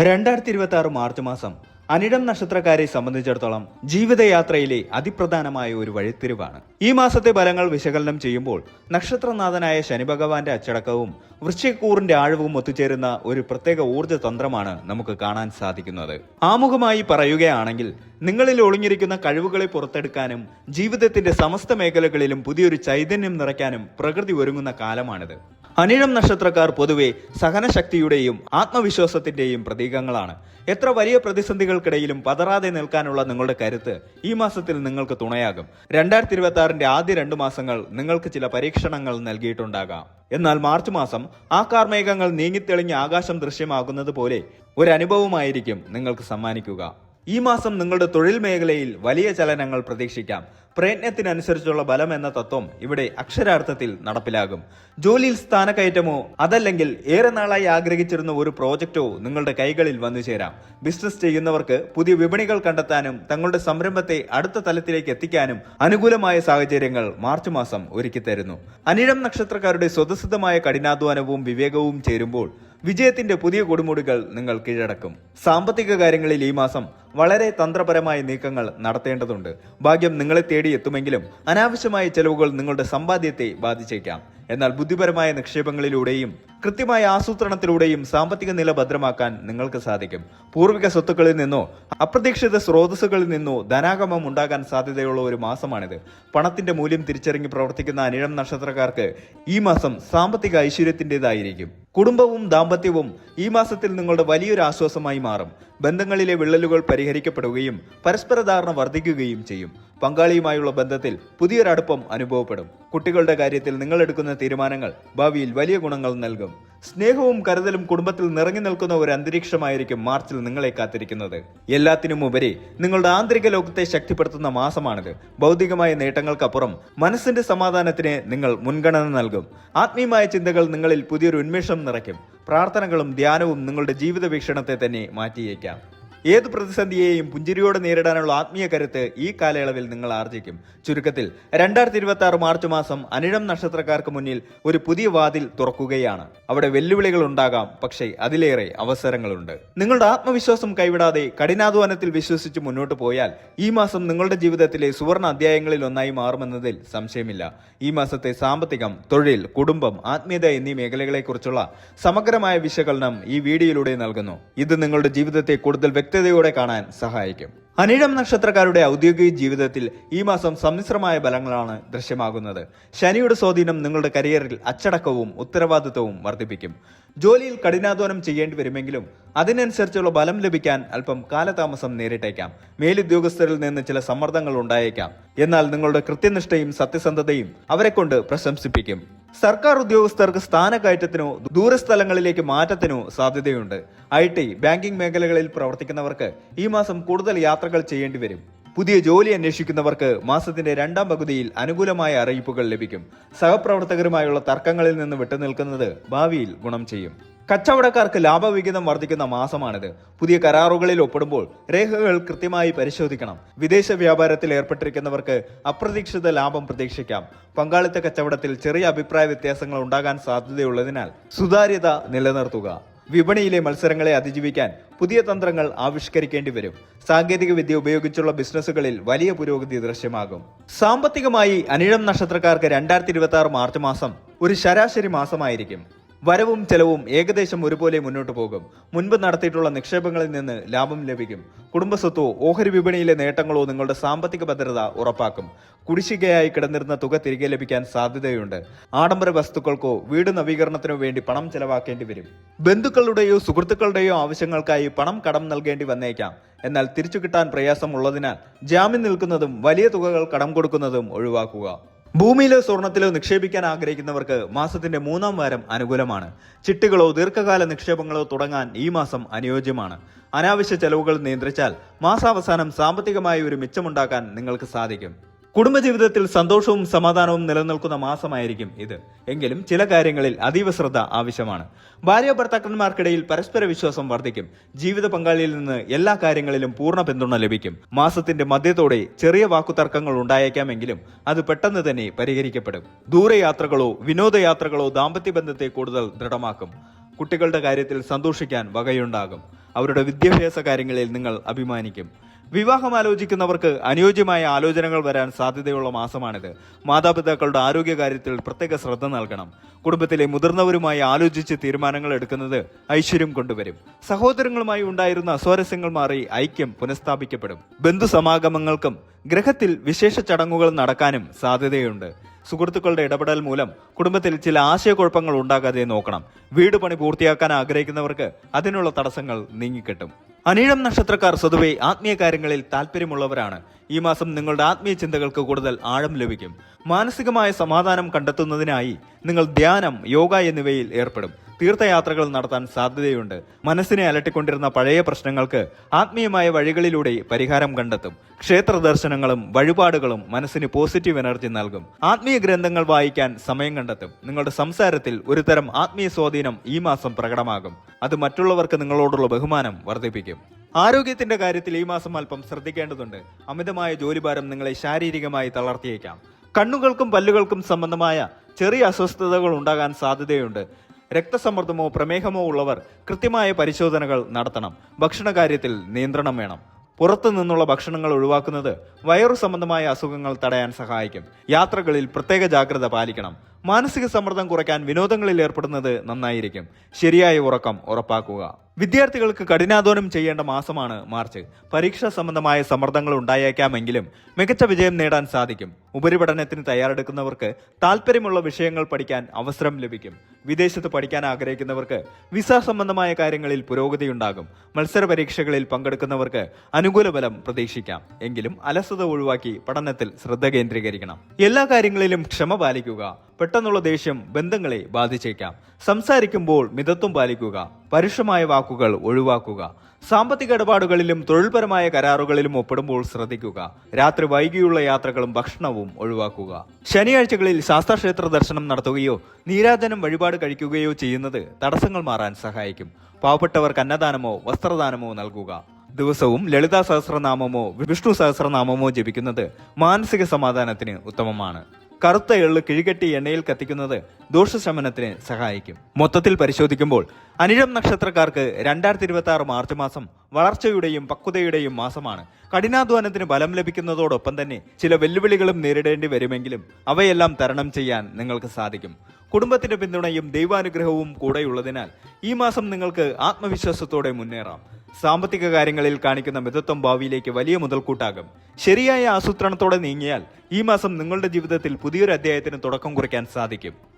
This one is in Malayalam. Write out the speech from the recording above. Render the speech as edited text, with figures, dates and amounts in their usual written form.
2026 മാർച്ച് മാസം അനിഴം നക്ഷത്രക്കാരെ സംബന്ധിച്ചിടത്തോളം ജീവിതയാത്രയിലെ അതിപ്രധാനമായ ഒരു വഴിത്തിരിവാണ്. ഈ മാസത്തെ ഫലങ്ങൾ വിശകലനം ചെയ്യുമ്പോൾ നക്ഷത്രനാഥനായ ശനി ഭഗവാന്റെ അച്ചടക്കവും വൃശ്ചികക്കൂറിന്റെ ആഴവും ഒത്തുചേരുന്ന ഒരു പ്രത്യേക ഊർജ്ജ തന്ത്രമാണ് നമുക്ക് കാണാൻ സാധിക്കുന്നത്. ആമുഖമായി പറയുകയാണെങ്കിൽ, നിങ്ങളിൽ ഒളിഞ്ഞിരിക്കുന്ന കഴിവുകളെ പുറത്തെടുക്കാനും ജീവിതത്തിന്റെ സമസ്ത മേഖലകളിലും പുതിയൊരു ചൈതന്യം നിറയ്ക്കാനും പ്രകൃതി ഒരുങ്ങുന്ന കാലമാണിത്. അനിഴം നക്ഷത്രക്കാർ പൊതുവെ സഹനശക്തിയുടെയും ആത്മവിശ്വാസത്തിന്റെയും പ്രതീകങ്ങളാണ്. എത്ര വലിയ പ്രതിസന്ധികൾക്കിടയിലും പതറാതെ നിൽക്കാനുള്ള നിങ്ങളുടെ കരുത്ത് ഈ മാസത്തിൽ നിങ്ങൾക്ക് തുണയാകും. 2026 ആദ്യ 2 മാസങ്ങൾ നിങ്ങൾക്ക് ചില പരീക്ഷണങ്ങൾ നൽകിയിട്ടുണ്ടാകാം. എന്നാൽ മാർച്ച് മാസം ആ കാർമേഘങ്ങൾ നീങ്ങിത്തെളിഞ്ഞ് ആകാശം ദൃശ്യമാകുന്നത് പോലെ ഒരു അനുഭവമായിരിക്കും നിങ്ങൾക്ക് സമ്മാനിക്കുക. ഈ മാസം നിങ്ങളുടെ തൊഴിൽ മേഖലയിൽ വലിയ ചലനങ്ങൾ പ്രതീക്ഷിക്കാം. പ്രയത്നത്തിനനുസരിച്ചുള്ള ബലം എന്ന തത്വം ഇവിടെ അക്ഷരാർത്ഥത്തിൽ നടപ്പിലാകും. ജോലിയിൽ സ്ഥാനക്കയറ്റമോ അതല്ലെങ്കിൽ ഏറെ നാളായി ആഗ്രഹിച്ചിരുന്ന ഒരു പ്രോജക്റ്റോ നിങ്ങളുടെ കൈകളിൽ വന്നു ചേരാം. ബിസിനസ് ചെയ്യുന്നവർക്ക് പുതിയ വിപണികൾ കണ്ടെത്താനും തങ്ങളുടെ സംരംഭത്തെ അടുത്ത തലത്തിലേക്ക് എത്തിക്കാനും അനുകൂലമായ സാഹചര്യങ്ങൾ മാർച്ച് മാസം ഒരുക്കി തരുന്നു. അനിഴം നക്ഷത്രക്കാരുടെ സ്വതസിദ്ധമായ കഠിനാധ്വാനവും വിവേകവും ചേരുമ്പോൾ വിജയത്തിന്റെ പുതിയ കൊടുമുടികൾ നിങ്ങൾ കീഴടക്കും. സാമ്പത്തിക കാര്യങ്ങളിൽ ഈ മാസം വളരെ തന്ത്രപരമായ നീക്കങ്ങൾ നടത്തേണ്ടതുണ്ട്. ഭാഗ്യം നിങ്ങളെ തേടി എത്തുമെങ്കിലും അനാവശ്യമായ ചെലവുകൾ നിങ്ങളുടെ സമ്പാദ്യത്തെ ബാധിച്ചേക്കാം. എന്നാൽ ബുദ്ധിപരമായ നിക്ഷേപങ്ങളിലൂടെയും കൃത്യമായ ആസൂത്രണത്തിലൂടെയും സാമ്പത്തിക നില ഭദ്രമാക്കാൻ നിങ്ങൾക്ക് സാധിക്കും. പൂർവിക സ്വത്തുക്കളിൽ നിന്നോ അപ്രതീക്ഷിത സ്രോതസ്സുകളിൽ നിന്നോ ധനാഗമം ഉണ്ടാകാൻ സാധ്യതയുള്ള ഒരു മാസമാണിത്. പണത്തിന്റെ മൂല്യം തിരിച്ചറിഞ്ഞ് പ്രവർത്തിക്കുന്ന അനിഴം നക്ഷത്രക്കാർക്ക് ഈ മാസം സാമ്പത്തിക ഐശ്വര്യത്തിൻ്റെതായിരിക്കും. കുടുംബവും ദാമ്പത്യവും ഈ മാസത്തിൽ നിങ്ങളുടെ വലിയൊരു ആശ്വാസമായി മാറും. ബന്ധങ്ങളിലെ വിള്ളലുകൾ പരിഹരിക്കപ്പെടുകയും പരസ്പര ധാരണ വർദ്ധിക്കുകയും ചെയ്യും. പങ്കാളിയുമായുള്ള ബന്ധത്തിൽ പുതിയൊരടുപ്പം അനുഭവപ്പെടും. കുട്ടികളുടെ കാര്യത്തിൽ നിങ്ങൾ എടുക്കുന്ന തീരുമാനങ്ങൾ ഭാവിയിൽ വലിയ ഗുണങ്ങൾ നൽകും. സ്നേഹവും കരുതലും കുടുംബത്തിൽ നിറഞ്ഞു നിൽക്കുന്ന ഒരു അന്തരീക്ഷമായിരിക്കും മാർച്ചിൽ നിങ്ങളെ കാത്തിരിക്കുന്നത്. എല്ലാത്തിനും ഉപരി നിങ്ങളുടെ ആന്തരിക ലോകത്തെ ശക്തിപ്പെടുത്തുന്ന മാസമാണിത്. ഭൗതികമായ നേട്ടങ്ങൾക്കപ്പുറം മനസ്സിന്റെ സമാധാനത്തിന് നിങ്ങൾ മുൻഗണന നൽകും. ആത്മീയമായ ചിന്തകൾ നിങ്ങളിൽ പുതിയൊരു ഉന്മേഷം നിറയ്ക്കും. പ്രാർത്ഥനകളും ധ്യാനവും നിങ്ങളുടെ ജീവിത വീക്ഷണത്തെ തന്നെ മാറ്റിയേക്കാം. ഏത് പ്രതിസന്ധിയെയും പുഞ്ചിരിയോടെ നേരിടാനുള്ള ആത്മീയ കരുത്ത് ഈ കാലയളവിൽ നിങ്ങൾ ആർജിക്കും. ചുരുക്കത്തിൽ 2026 മാർച്ച് മാസം അനിഴം നക്ഷത്രക്കാർക്ക് മുന്നിൽ ഒരു പുതിയ വാതിൽ തുറക്കുകയാണ്. അവിടെ വെല്ലുവിളികൾ ഉണ്ടാകാം, പക്ഷേ അതിലേറെ അവസരങ്ങളുണ്ട്. നിങ്ങളുടെ ആത്മവിശ്വാസം കൈവിടാതെ കഠിനാധ്വാനത്തിൽ വിശ്വസിച്ച് മുന്നോട്ട് പോയാൽ ഈ മാസം നിങ്ങളുടെ ജീവിതത്തിലെ സുവർണ അധ്യായങ്ങളിൽ ഒന്നായി മാറുമെന്നതിൽ സംശയമില്ല. ഈ മാസത്തെ സാമ്പത്തികം, തൊഴിൽ, കുടുംബം, ആത്മീയത എന്നീ മേഖലകളെക്കുറിച്ചുള്ള സമഗ്രമായ വിശകലനം ഈ വീഡിയോയിലൂടെ നൽകുന്നു. ഇത് നിങ്ങളുടെ ജീവിതത്തെ കൂടുതൽ വ്യക്തതയോടെ കാണാൻ സഹായിക്കും. അനിഴം നക്ഷത്രക്കാരുടെ ഔദ്യോഗിക ജീവിതത്തിൽ ഈ മാസം സമ്മിശ്രമായ ഫലങ്ങളാണ് ദൃശ്യമാകുന്നത്. ശനിയുടെ സ്വാധീനം നിങ്ങളുടെ കരിയറിൽ അച്ചടക്കവും ഉത്തരവാദിത്വവും വർദ്ധിപ്പിക്കും. ജോലിയിൽ കഠിനാധ്വാനം ചെയ്യേണ്ടി വരുമെങ്കിലും അതിനനുസരിച്ചുള്ള ഫലം ലഭിക്കാൻ അല്പം കാലതാമസം നേരിട്ടേക്കാം. മേലുദ്യോഗസ്ഥരിൽ നിന്ന് ചില സമ്മർദ്ദങ്ങൾ ഉണ്ടായേക്കാം. എന്നാൽ നിങ്ങളുടെ കൃത്യനിഷ്ഠയും സത്യസന്ധതയും അവരെ കൊണ്ട് പ്രശംസിപ്പിക്കും. സർക്കാർ ഉദ്യോഗസ്ഥർക്ക് സ്ഥാനക്കയറ്റത്തിനോ ദൂരസ്ഥലങ്ങളിലേക്ക് മാറ്റത്തിനോ സാധ്യതയുണ്ട്. IT, ബാങ്കിംഗ് മേഖലകളിൽ പ്രവർത്തിക്കുന്നവർക്ക് ഈ മാസം കൂടുതൽ യാത്രകൾ ചെയ്യേണ്ടി വരും. പുതിയ ജോലി അന്വേഷിക്കുന്നവർക്ക് മാസത്തിന്റെ 2ാം പകുതിയിൽ അനുകൂലമായ അറിയിപ്പുകൾ ലഭിക്കും. സഹപ്രവർത്തകരുമായുള്ള തർക്കങ്ങളിൽ നിന്ന് വിട്ടുനിൽക്കുന്നത് ഭാവിയിൽ ഗുണം ചെയ്യും. കച്ചവടക്കാർക്ക് ലാഭവിഹിതം വർദ്ധിക്കുന്ന മാസമാണിത്. പുതിയ കരാറുകളിൽ ഒപ്പിടുമ്പോൾ രേഖകൾ കൃത്യമായി പരിശോധിക്കണം. വിദേശ വ്യാപാരത്തിൽ ഏർപ്പെട്ടിരിക്കുന്നവർക്ക് അപ്രതീക്ഷിത ലാഭം പ്രതീക്ഷിക്കാം. പങ്കാളിത്ത കച്ചവടത്തിൽ ചെറിയ അഭിപ്രായ വ്യത്യാസങ്ങൾ ഉണ്ടാകാൻ സാധ്യതയുള്ളതിനാൽ സുതാര്യത നിലനിർത്തുക. വിപണിയിലെ മത്സരങ്ങളെ അതിജീവിക്കാൻ പുതിയ തന്ത്രങ്ങൾ ആവിഷ്കരിക്കേണ്ടി വരും. സാങ്കേതിക വിദ്യ ഉപയോഗിച്ചുള്ള ബിസിനസ്സുകളിൽ വലിയ പുരോഗതി ദൃശ്യമാകും. സാമ്പത്തികമായി അനിഴം നക്ഷത്രക്കാർക്ക് 2026 മാർച്ച് മാസം ഒരു ശരാശരി മാസമായിരിക്കും. വരവും ചെലവും ഏകദേശം ഒരുപോലെ മുന്നോട്ട് പോകും. മുൻപ് നടത്തിയിട്ടുള്ള നിക്ഷേപങ്ങളിൽ നിന്ന് ലാഭം ലഭിക്കും. കുടുംബസ്വത്തോ ഓഹരി വിപണിയിലെ നേട്ടങ്ങളോ നിങ്ങളുടെ സാമ്പത്തിക ഭദ്രത ഉറപ്പാക്കും. കുടിശ്ശികയായി കിടന്നിരുന്ന തുക തിരികെ ലഭിക്കാൻ സാധ്യതയുണ്ട്. ആഡംബര വസ്തുക്കൾക്കോ വീട് നവീകരണത്തിനോ വേണ്ടി പണം ചെലവാക്കേണ്ടി വരും. ബന്ധുക്കളുടെയോ സുഹൃത്തുക്കളുടെയോ ആവശ്യങ്ങൾക്കായി പണം കടം നൽകേണ്ടി വന്നേക്കാം. എന്നാൽ തിരിച്ചു കിട്ടാൻ പ്രയാസമുള്ളതിനാൽ ജാമ്യം നിൽക്കുന്നതും വലിയ തുകകൾ കടം കൊടുക്കുന്നതും ഒഴിവാക്കുക. ഭൂമിയിലോ സ്വർണത്തിലോ നിക്ഷേപിക്കാൻ ആഗ്രഹിക്കുന്നവർക്ക് മാസത്തിന്റെ 3ാം വാരം അനുകൂലമാണ്. ചിട്ടികളോ ദീർഘകാല നിക്ഷേപങ്ങളോ തുടങ്ങാൻ ഈ മാസം അനുയോജ്യമാണ്. അനാവശ്യ ചെലവുകൾ നിയന്ത്രിച്ചാൽ മാസാവസാനം സാമ്പത്തികമായ ഒരു മിച്ചമുണ്ടാക്കാൻ നിങ്ങൾക്ക് സാധിക്കും. കുടുംബജീവിതത്തിൽ സന്തോഷവും സമാധാനവും നിലനിൽക്കുന്ന മാസമായിരിക്കും ഇത്. എങ്കിലും ചില കാര്യങ്ങളിൽ അതീവ ശ്രദ്ധ ആവശ്യമാണ്. ഭാര്യ ഭർത്താക്കന്മാർക്കിടയിൽ പരസ്പര വിശ്വാസം വർദ്ധിക്കും. ജീവിത പങ്കാളിയിൽ നിന്ന് എല്ലാ കാര്യങ്ങളിലും പൂർണ്ണ പിന്തുണ ലഭിക്കും. മാസത്തിന്റെ മധ്യത്തോടെ ചെറിയ വാക്കുതർക്കങ്ങൾ ഉണ്ടായേക്കാമെങ്കിലും അത് പെട്ടെന്ന് തന്നെ പരിഹരിക്കപ്പെടും. ദൂരയാത്രകളോ വിനോദയാത്രകളോ ദാമ്പത്യ ബന്ധത്തെ കൂടുതൽ ദൃഢമാക്കും. കുട്ടികളുടെ കാര്യത്തിൽ സന്തോഷിക്കാൻ വകയുണ്ടാകും. അവരുടെ വിദ്യാഭ്യാസ കാര്യങ്ങളിൽ നിങ്ങൾ അഭിമാനിക്കും. വിവാഹം ആലോചിക്കുന്നവർക്ക് അനുയോജ്യമായ ആലോചനകൾ വരാൻ സാധ്യതയുള്ള മാസമാണിത്. മാതാപിതാക്കളുടെ ആരോഗ്യകാര്യത്തിൽ പ്രത്യേക ശ്രദ്ധ നൽകണം. കുടുംബത്തിലെ മുതിർന്നവരുമായി ആലോചിച്ച് തീരുമാനങ്ങൾ എടുക്കുന്നത് ഐശ്വര്യം കൊണ്ടുവരും. സഹോദരങ്ങളുമായി ഉണ്ടായിരുന്ന അസ്വാരസ്യങ്ങൾ മാറി ഐക്യം പുനഃസ്ഥാപിക്കപ്പെടും. ബന്ധുസമാഗമങ്ങൾക്കും ഗ്രഹത്തിൽ വിശേഷ ചടങ്ങുകൾ നടക്കാനും സാധ്യതയുണ്ട്. സുഹൃത്തുക്കളുടെ ഇടപെടൽ മൂലം കുടുംബത്തിൽ ചില ആശയക്കുഴപ്പങ്ങൾ ഉണ്ടാകാതെ നോക്കണം. വീട് പണി പൂർത്തിയാക്കാൻ ആഗ്രഹിക്കുന്നവർക്ക് അതിനുള്ള തടസ്സങ്ങൾ നീങ്ങിക്കിട്ടും. അനിഴം നക്ഷത്രക്കാർ സ്വതവേ ആത്മീയ കാര്യങ്ങളിൽ താല്പര്യമുള്ളവരാണ്. ഈ മാസം നിങ്ങളുടെ ആത്മീയ ചിന്തകൾക്ക് കൂടുതൽ ആഴം ലഭിക്കും. മാനസികമായ സമാധാനം കണ്ടെത്തുന്നതിനായി നിങ്ങൾ ധ്യാനം, യോഗ എന്നിവയിൽ ഏർപ്പെടും. തീർത്ഥയാത്രകൾ നടത്താൻ സാധ്യതയുണ്ട്. മനസ്സിനെ അലട്ടിക്കൊണ്ടിരുന്ന പഴയ പ്രശ്നങ്ങൾക്ക് ആത്മീയമായ വഴികളിലൂടെ പരിഹാരം കണ്ടെത്തും. ക്ഷേത്ര ദർശനങ്ങളും വഴിപാടുകളും മനസ്സിന് പോസിറ്റീവ് എനർജി നൽകും. ആത്മീയ ഗ്രന്ഥങ്ങൾ വായിക്കാൻ സമയം കണ്ടെത്തും. നിങ്ങളുടെ സംസാരത്തിൽ ഒരുതരം ആത്മീയ സ്വാധീനം ഈ മാസം പ്രകടമാകും. അത് മറ്റുള്ളവർക്ക് നിങ്ങളോടുള്ള ബഹുമാനം വർദ്ധിപ്പിക്കും. ആരോഗ്യത്തിന്റെ കാര്യത്തിൽ ഈ മാസം അല്പം ശ്രദ്ധിക്കേണ്ടതുണ്ട്. അമിതമായ ജോലിഭാരം നിങ്ങളെ ശാരീരികമായി തളർത്തിയേക്കാം. കണ്ണുകൾക്കും പല്ലുകൾക്കും സംബന്ധമായ ചെറിയ അസ്വസ്ഥതകൾ ഉണ്ടാകാൻ സാധ്യതയുണ്ട്. രക്തസമ്മർദ്ദമോ പ്രമേഹമോ ഉള്ളവർ കൃത്യമായ പരിശോധനകൾ നടത്തണം. ഭക്ഷണകാര്യത്തിൽ നിയന്ത്രണം വേണം. പുറത്തു നിന്നുള്ള ഭക്ഷണങ്ങൾ ഒഴിവാക്കുന്നത് വയറു സംബന്ധമായ അസുഖങ്ങൾ തടയാൻ സഹായിക്കും. യാത്രകളിൽ പ്രത്യേക ജാഗ്രത പാലിക്കണം. മാനസിക സമ്മർദ്ദം കുറയ്ക്കാൻ വിനോദങ്ങളിൽ ഏർപ്പെടുന്നത് നന്നായിരിക്കും. ശരിയായ ഉറക്കം ഉറപ്പാക്കുക. വിദ്യാർത്ഥികൾക്ക് കഠിനാധ്വാനം ചെയ്യേണ്ട മാസമാണ് മാർച്ച്. പരീക്ഷാ സംബന്ധമായ സമ്മർദ്ദങ്ങൾ ഉണ്ടായേക്കാമെങ്കിലും മികച്ച വിജയം നേടാൻ സാധിക്കും. ഉപരിപഠനത്തിന് തയ്യാറെടുക്കുന്നവർക്ക് താല്പര്യമുള്ള വിഷയങ്ങൾ പഠിക്കാൻ അവസരം ലഭിക്കും. വിദേശത്ത് പഠിക്കാൻ ആഗ്രഹിക്കുന്നവർക്ക് വിസ സംബന്ധമായ കാര്യങ്ങളിൽ പുരോഗതിയുണ്ടാകും. മത്സര പരീക്ഷകളിൽ പങ്കെടുക്കുന്നവർക്ക് അനുകൂല ഫലം പ്രതീക്ഷിക്കാം. എങ്കിലും അലസത ഒഴിവാക്കി പഠനത്തിൽ ശ്രദ്ധ കേന്ദ്രീകരിക്കണം. എല്ലാ കാര്യങ്ങളിലും ക്ഷമ പാലിക്കുക. പെട്ടെന്നുള്ള ദേഷ്യം ബന്ധങ്ങളെ ബാധിച്ചേക്കാം. സംസാരിക്കുമ്പോൾ മിതത്വം പാലിക്കുക. പരുഷമായ വാക്കുകൾ ഒഴിവാക്കുക. സാമ്പത്തിക ഇടപാടുകളിലും തൊഴിൽപരമായ കരാറുകളിലും ഒപ്പിടുമ്പോൾ ശ്രദ്ധിക്കുക. രാത്രി വൈകിയുള്ള യാത്രകളും ഭക്ഷണവും ഒഴിവാക്കുക. ശനിയാഴ്ചകളിൽ ശാസ്താക്ഷേത്ര ദർശനം നടത്തുകയോ നീരാജനം വഴിപാട് കഴിക്കുകയോ ചെയ്യുന്നത് തടസ്സങ്ങൾ മാറാൻ സഹായിക്കും. പാവപ്പെട്ടവർക്ക് അന്നദാനമോ വസ്ത്രദാനമോ നൽകുക. ദിവസവും ലളിതാ സഹസ്രനാമമോ വിഷ്ണു സഹസ്രനാമമോ ജപിക്കുന്നത് മാനസിക സമാധാനത്തിന് ഉത്തമമാണ്. കറുത്ത എള്ള് കിഴികെട്ടി എണ്ണയിൽ കത്തിക്കുന്നത് ദോഷശമനത്തിന് സഹായിക്കും. മൊത്തത്തിൽ പരിശോധിക്കുമ്പോൾ അനിഴം നക്ഷത്രക്കാർക്ക് 2026 മാർച്ച് മാസം വളർച്ചയുടെയും പക്വതയുടെയും മാസമാണ്. കഠിനാധ്വാനത്തിന് ബലം ലഭിക്കുന്നതോടൊപ്പം തന്നെ ചില വെല്ലുവിളികളും നേരിടേണ്ടി വരുമെങ്കിലും അവയെല്ലാം തരണം ചെയ്യാൻ നിങ്ങൾക്ക് സാധിക്കും. കുടുംബത്തിന്റെ പിന്തുണയും ദൈവാനുഗ്രഹവും കൂടെയുള്ളതിനാൽ ഈ മാസം നിങ്ങൾക്ക് ആത്മവിശ്വാസത്തോടെ മുന്നേറാം. സാമ്പത്തിക കാര്യങ്ങളിൽ കാണിക്കുന്ന മിതത്വം ഭാവിയിലേക്ക് വലിയ മുതൽക്കൂട്ടാകും. ശരിയായ ആസൂത്രണത്തോടെ നീങ്ങിയാൽ ഈ മാസം നിങ്ങളുടെ ജീവിതത്തിൽ പുതിയൊരു അധ്യായത്തിന് തുടക്കം കുറിക്കാൻ സാധിക്കും.